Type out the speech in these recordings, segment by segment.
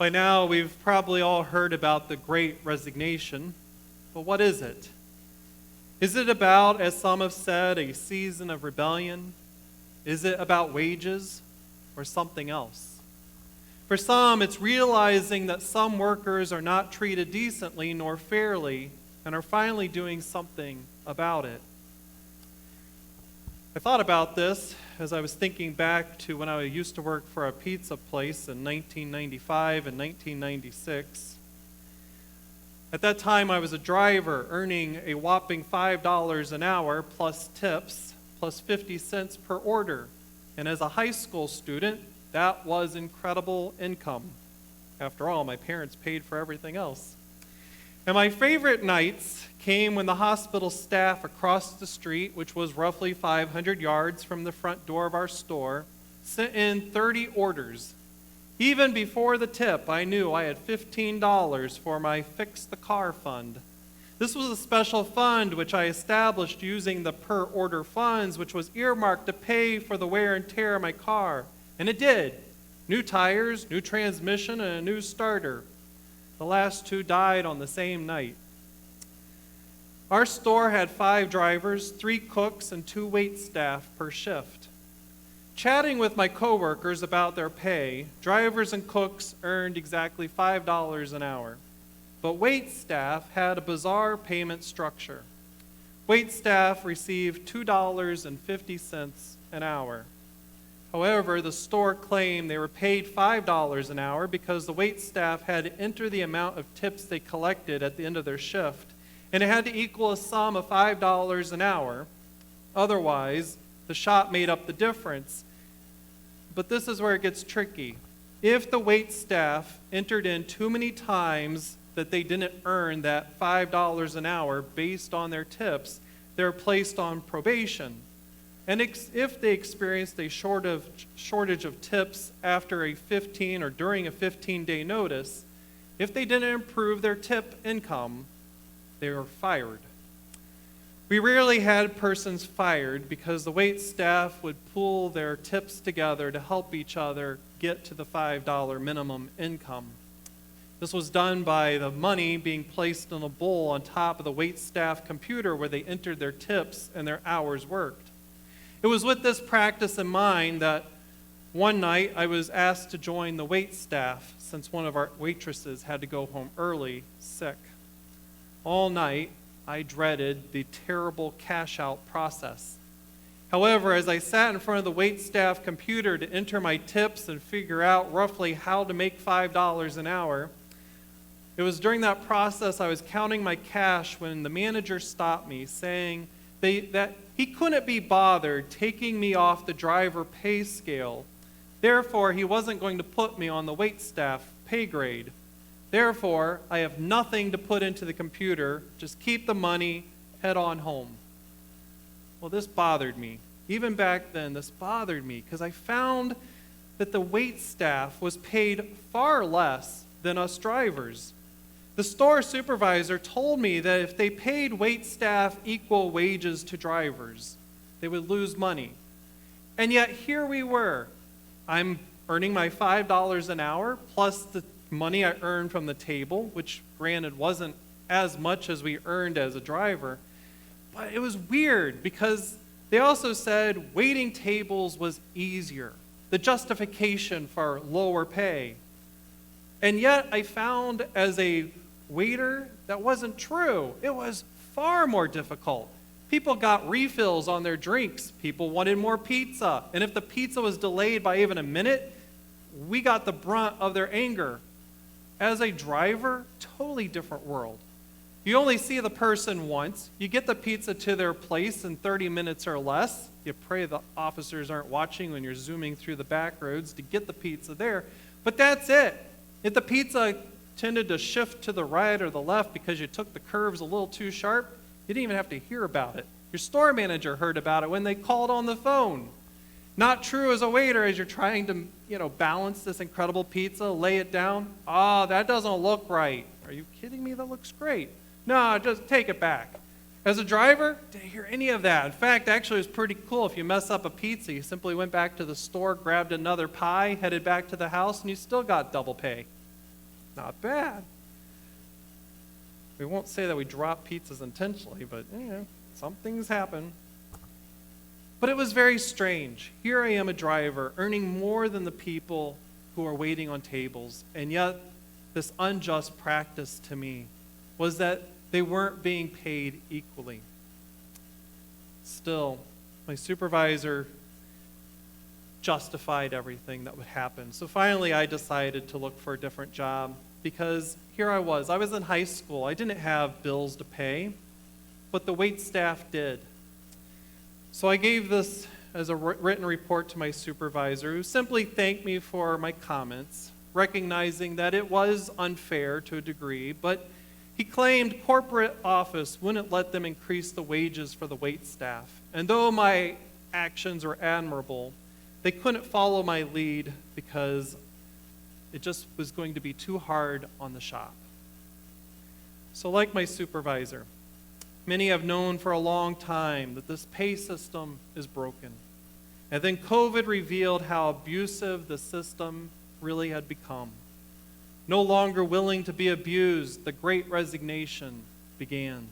By now, we've probably all heard about the Great Resignation, but what is it? Is it about, as some have said, a season of rebellion? Is it about wages or something else? For some, it's realizing that some workers are not treated decently nor fairly and are finally doing something about it. I thought about this as I was thinking back to when I used to work for a pizza place in 1995 and 1996. At that time, I was a driver earning a whopping $5 an hour plus tips, plus 50 cents per order. And as a high school student, that was incredible income. After all, my parents paid for everything else. And my favorite nights came when the hospital staff across the street, which was roughly 500 yards from the front door of our store, sent in 30 orders. Even before the tip, I knew I had $15 for my Fix the Car fund. This was a special fund which I established using the per order funds, which was earmarked to pay for the wear and tear of my car. And it did. New tires, new transmission, and a new starter. The last two died on the same night. Our store had 5 drivers, 3 cooks, and 2 wait staff per shift. Chatting with my coworkers about their pay, drivers and cooks earned exactly $5 an hour. But wait staff had a bizarre payment structure. Wait staff received $2.50 an hour. However, the store claimed they were paid $5 an hour because the wait staff had to enter the amount of tips they collected at the end of their shift, and it had to equal a sum of $5 an hour. Otherwise, the shop made up the difference. But this is where it gets tricky. If the wait staff entered in too many times that they didn't earn that $5 an hour based on their tips, they're placed on probation. And if they experienced a shortage of tips after a 15 or during a 15-day notice, if they didn't improve their tip income, they were fired. We rarely had persons fired because the wait staff would pool their tips together to help each other get to the $5 minimum income. This was done by the money being placed in a bowl on top of the wait staff computer where they entered their tips and their hours worked. It was with this practice in mind that one night I was asked to join the wait staff since one of our waitresses had to go home early, sick. All night, I dreaded the terrible cash-out process. However, as I sat in front of the wait staff computer to enter my tips and figure out roughly how to make $5 an hour, it was during that process I was counting my cash when the manager stopped me, saying that he couldn't be bothered taking me off the driver pay scale. Therefore, he wasn't going to put me on the wait staff pay grade. Therefore, I have nothing to put into the computer. Just keep the money, head on home. Well, this bothered me. Even back then, this bothered me because I found that the wait staff was paid far less than us drivers. The store supervisor told me that if they paid wait staff equal wages to drivers, they would lose money. And yet here we were. I'm earning my $5 an hour plus the money I earned from the table, which granted wasn't as much as we earned as a driver. But it was weird because they also said waiting tables was easier, the justification for lower pay. And yet I found as a waiter that wasn't true. It was far more difficult. People got refills on their drinks. People wanted more pizza. And if the pizza was delayed by even a minute, we got the brunt of their anger. As a driver, totally different world. You only see the person once. You get the pizza to their place in 30 minutes or less. You pray the officers aren't watching when you're zooming through the back roads to get the pizza there. But that's it. If the pizza tended to shift to the right or the left because you took the curves a little too sharp, you didn't even have to hear about it. Your store manager heard about it when they called on the phone. Not true as a waiter as you're trying to, balance this incredible pizza, lay it down. That doesn't look right. Are you kidding me? That looks great. No, just take it back. As a driver, didn't hear any of that. In fact, actually, it was pretty cool. If you mess up a pizza, you simply went back to the store, grabbed another pie, headed back to the house, and you still got double pay. Not bad. We won't say that we drop pizzas intentionally, but some things happen. But it was very strange. Here I am, a driver, earning more than the people who are waiting on tables, and yet this unjust practice to me was that they weren't being paid equally. Still, my supervisor justified everything that would happen. So finally, I decided to look for a different job because here I was in high school. I didn't have bills to pay, but the wait staff did. So I gave this as a written report to my supervisor, who simply thanked me for my comments, recognizing that it was unfair to a degree, but he claimed corporate office wouldn't let them increase the wages for the wait staff. And though my actions were admirable, they couldn't follow my lead because it just was going to be too hard on the shop. So like my supervisor, many have known for a long time that this pay system is broken. And then COVID revealed how abusive the system really had become. No longer willing to be abused, the Great Resignation began.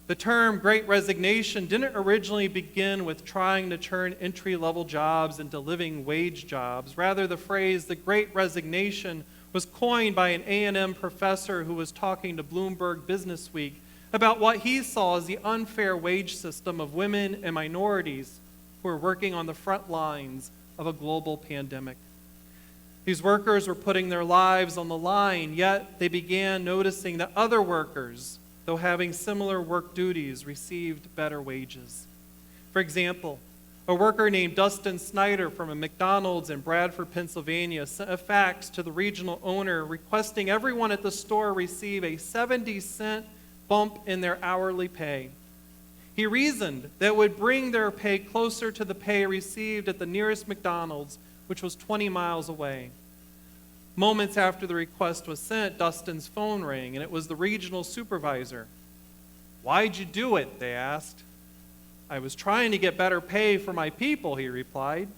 The term Great Resignation didn't originally begin with trying to turn entry-level jobs into living wage jobs. Rather, the phrase the Great Resignation was coined by an A&M professor who was talking to Bloomberg Businessweek about what he saw as the unfair wage system of women and minorities who are working on the front lines of a global pandemic. These workers were putting their lives on the line, yet they began noticing that other workers, though having similar work duties, received better wages. For example, a worker named Dustin Snyder from a McDonald's in Bradford, Pennsylvania, sent a fax to the regional owner requesting everyone at the store receive a 70-cent bump in their hourly pay. He reasoned that would bring their pay closer to the pay received at the nearest McDonald's, which was 20 miles away. Moments after the request was sent, Dustin's phone rang, and it was the regional supervisor. "Why'd you do it?" they asked. "I was trying to get better pay for my people," he replied.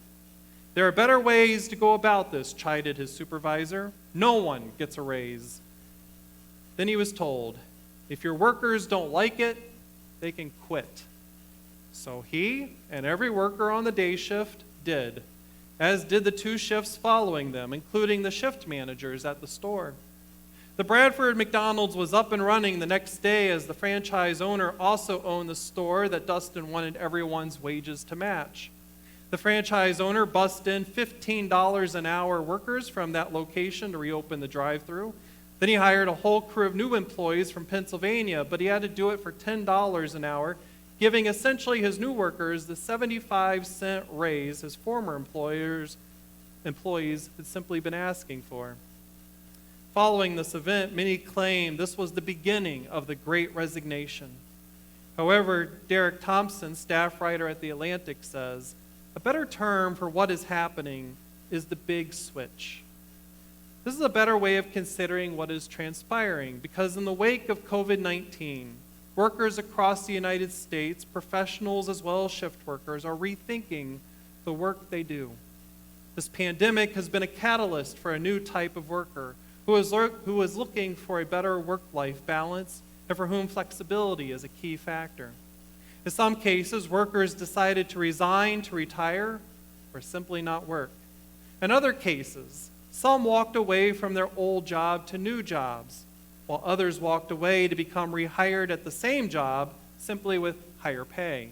"There are better ways to go about this," chided his supervisor. "No one gets a raise." Then he was told, if your workers don't like it, they can quit. So he and every worker on the day shift did, as did the two shifts following them, including the shift managers at the store. The Bradford McDonald's was up and running the next day, as the franchise owner also owned the store that Dustin wanted everyone's wages to match. The franchise owner bussed in $15 an hour workers from that location to reopen the drive-thru. Then he hired a whole crew of new employees from Pennsylvania, but he had to do it for $10 an hour, giving essentially his new workers the 75-cent raise his former employees had simply been asking for. Following this event, many claim this was the beginning of the Great Resignation. However, Derek Thompson, staff writer at The Atlantic, says, a better term for what is happening is the big switch. This is a better way of considering what is transpiring, because in the wake of COVID-19, workers across the United States, professionals as well as shift workers, are rethinking the work they do. This pandemic has been a catalyst for a new type of worker who is looking for a better work-life balance and for whom flexibility is a key factor. In some cases, workers decided to resign to retire or simply not work. In other cases, some walked away from their old job to new jobs, while others walked away to become rehired at the same job, simply with higher pay.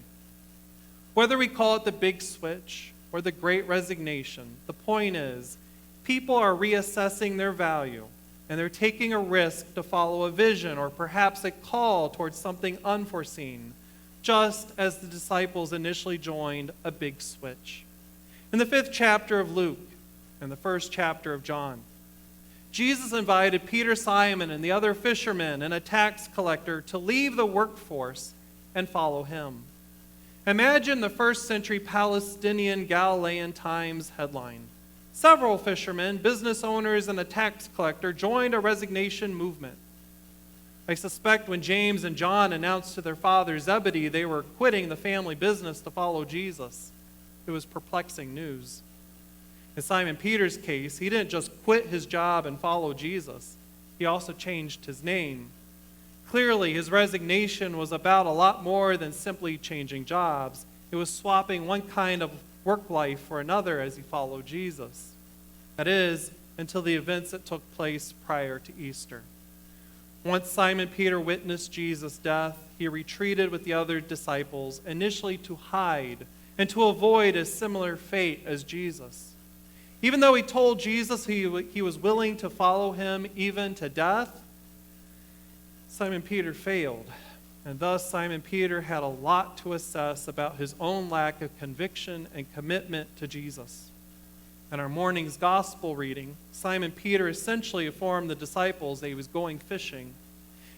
Whether we call it the big switch or the Great Resignation, the point is, people are reassessing their value, and they're taking a risk to follow a vision or perhaps a call towards something unforeseen, just as the disciples initially joined a big switch. In the 5th chapter of Luke and the 1st chapter of John, Jesus invited Peter, Simon, and the other fishermen and a tax collector to leave the workforce and follow him. Imagine the first century Palestinian Galilean Times headline. Several fishermen, business owners, and a tax collector joined a resignation movement. I suspect when James and John announced to their father Zebedee they were quitting the family business to follow Jesus, it was perplexing news. In Simon Peter's case, he didn't just quit his job and follow Jesus. he also changed his name. Clearly, his resignation was about a lot more than simply changing jobs. It was swapping one kind of work life for another as he followed Jesus. That is, until the events that took place prior to Easter. Once Simon Peter witnessed Jesus' death, he retreated with the other disciples, initially to hide and to avoid a similar fate as Jesus. Even though he told Jesus he was willing to follow him even to death, Simon Peter failed. And thus Simon Peter had a lot to assess about his own lack of conviction and commitment to Jesus. In our morning's gospel reading, Simon Peter essentially informed the disciples that he was going fishing.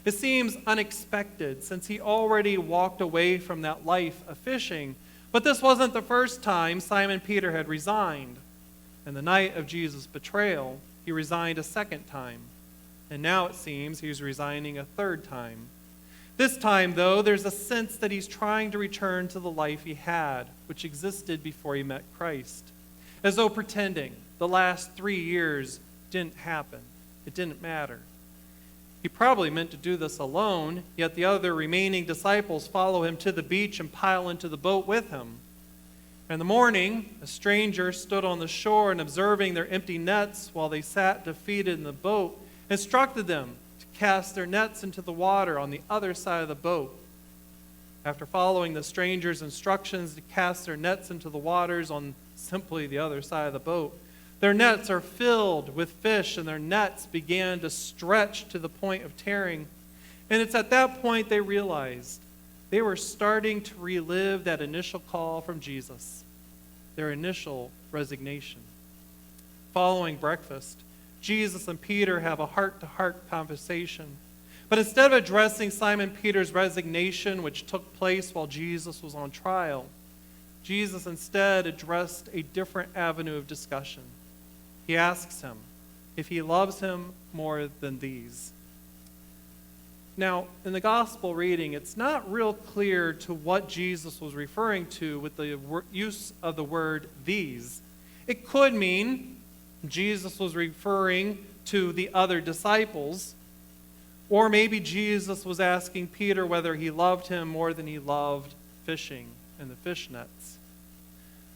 It seems unexpected since he already walked away from that life of fishing, but this wasn't the first time Simon Peter had resigned. And the night of Jesus' betrayal, he resigned a second time. And now it seems he's resigning a third time. This time, though, there's a sense that he's trying to return to the life he had, which existed before he met Christ. As though pretending the last 3 years didn't happen. It didn't matter. He probably meant to do this alone, yet the other remaining disciples follow him to the beach and pile into the boat with him. In the morning, a stranger stood on the shore and observing their empty nets while they sat defeated in the boat, instructed them to cast their nets into the water on the other side of the boat. After following the stranger's instructions to cast their nets into the waters on simply the other side of the boat, their nets are filled with fish, and their nets began to stretch to the point of tearing. And it's at that point they realized they were starting to relive that initial call from Jesus, their initial resignation. Following breakfast, Jesus and Peter have a heart-to-heart conversation. But instead of addressing Simon Peter's resignation, which took place while Jesus was on trial, Jesus instead addressed a different avenue of discussion. He asks him if he loves him more than these. Now, in the gospel reading, it's not real clear to what Jesus was referring to with the use of the word these. It could mean Jesus was referring to the other disciples, or maybe Jesus was asking Peter whether he loved him more than he loved fishing and the fish nets.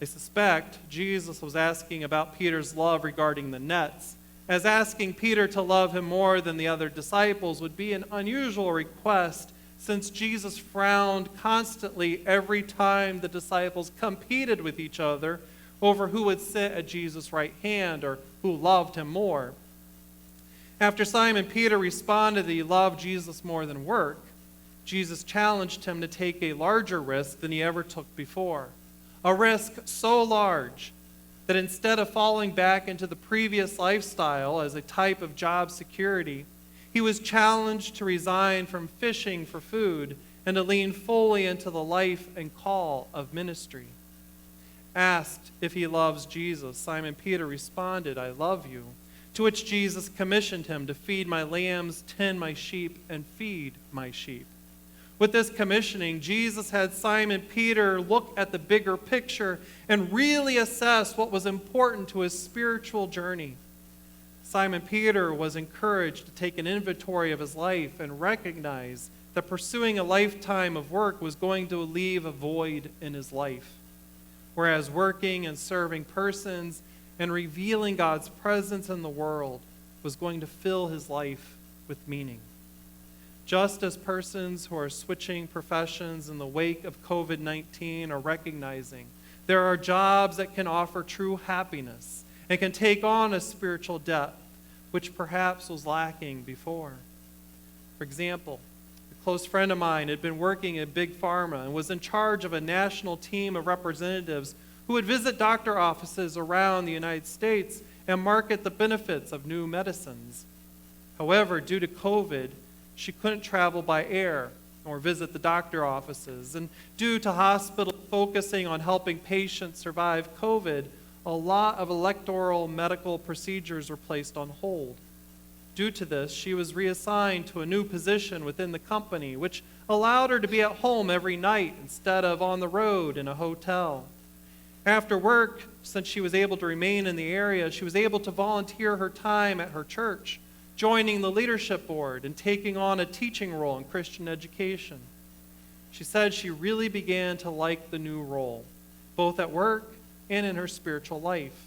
I suspect Jesus was asking about Peter's love regarding the nets, as asking Peter to love him more than the other disciples would be an unusual request, since Jesus frowned constantly every time the disciples competed with each other over who would sit at Jesus' right hand or who loved him more. After Simon Peter responded that he loved Jesus more than work, Jesus challenged him to take a larger risk than he ever took before. A risk so large that instead of falling back into the previous lifestyle as a type of job security, he was challenged to resign from fishing for food and to lean fully into the life and call of ministry. Asked if he loves Jesus, Simon Peter responded, "I love you," to which Jesus commissioned him to feed my lambs, tend my sheep, and feed my sheep. With this commissioning, Jesus had Simon Peter look at the bigger picture and really assess what was important to his spiritual journey. Simon Peter was encouraged to take an inventory of his life and recognize that pursuing a lifetime of work was going to leave a void in his life, whereas working and serving persons and revealing God's presence in the world was going to fill his life with meaning. Just as persons who are switching professions in the wake of COVID-19 are recognizing there are jobs that can offer true happiness and can take on a spiritual depth, which perhaps was lacking before. For example, a close friend of mine had been working at Big Pharma and was in charge of a national team of representatives who would visit doctor offices around the United States and market the benefits of new medicines. However, due to COVID, she couldn't travel by air or visit the doctor offices. And due to hospitals focusing on helping patients survive COVID, a lot of electoral medical procedures were placed on hold. Due to this, she was reassigned to a new position within the company, which allowed her to be at home every night instead of on the road in a hotel. After work, since she was able to remain in the area, she was able to volunteer her time at her church joining the leadership board, and taking on a teaching role in Christian education. She said she really began to like the new role, both at work and in her spiritual life.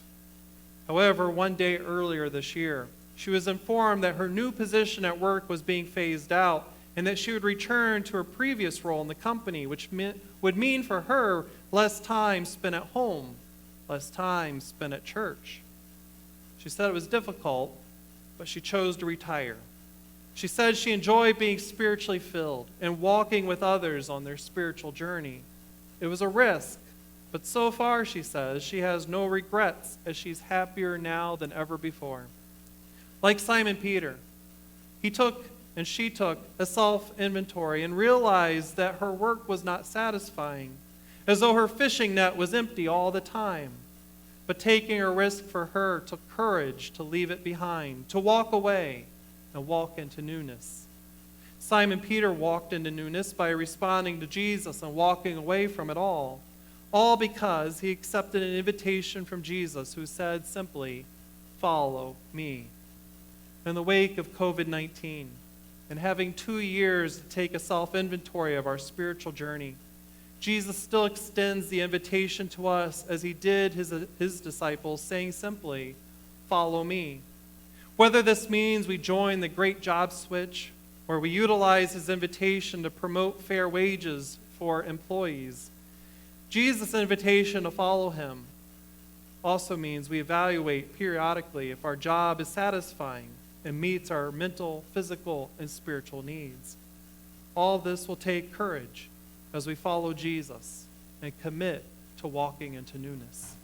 However, one day earlier this year, she was informed that her new position at work was being phased out and that she would return to her previous role in the company, which would mean for her less time spent at home, less time spent at church. She said it was difficult, but she chose to retire. She said she enjoyed being spiritually filled and walking with others on their spiritual journey. It was a risk, but so far, she says, she has no regrets as she's happier now than ever before. Like Simon Peter, she took a self-inventory and realized that her work was not satisfying, as though her fishing net was empty all the time. But taking a risk for her took courage to leave it behind, to walk away and walk into newness. Simon Peter walked into newness by responding to Jesus and walking away from it all because he accepted an invitation from Jesus who said simply, "Follow me." In the wake of COVID-19 and having 2 years to take a self-inventory of our spiritual journey, Jesus still extends the invitation to us as he did his disciples, saying simply, "Follow me." Whether this means we join the great job switch or we utilize his invitation to promote fair wages for employees, Jesus' invitation to follow him also means we evaluate periodically if our job is satisfying and meets our mental, physical, and spiritual needs. All this will take courage as we follow Jesus and commit to walking into newness.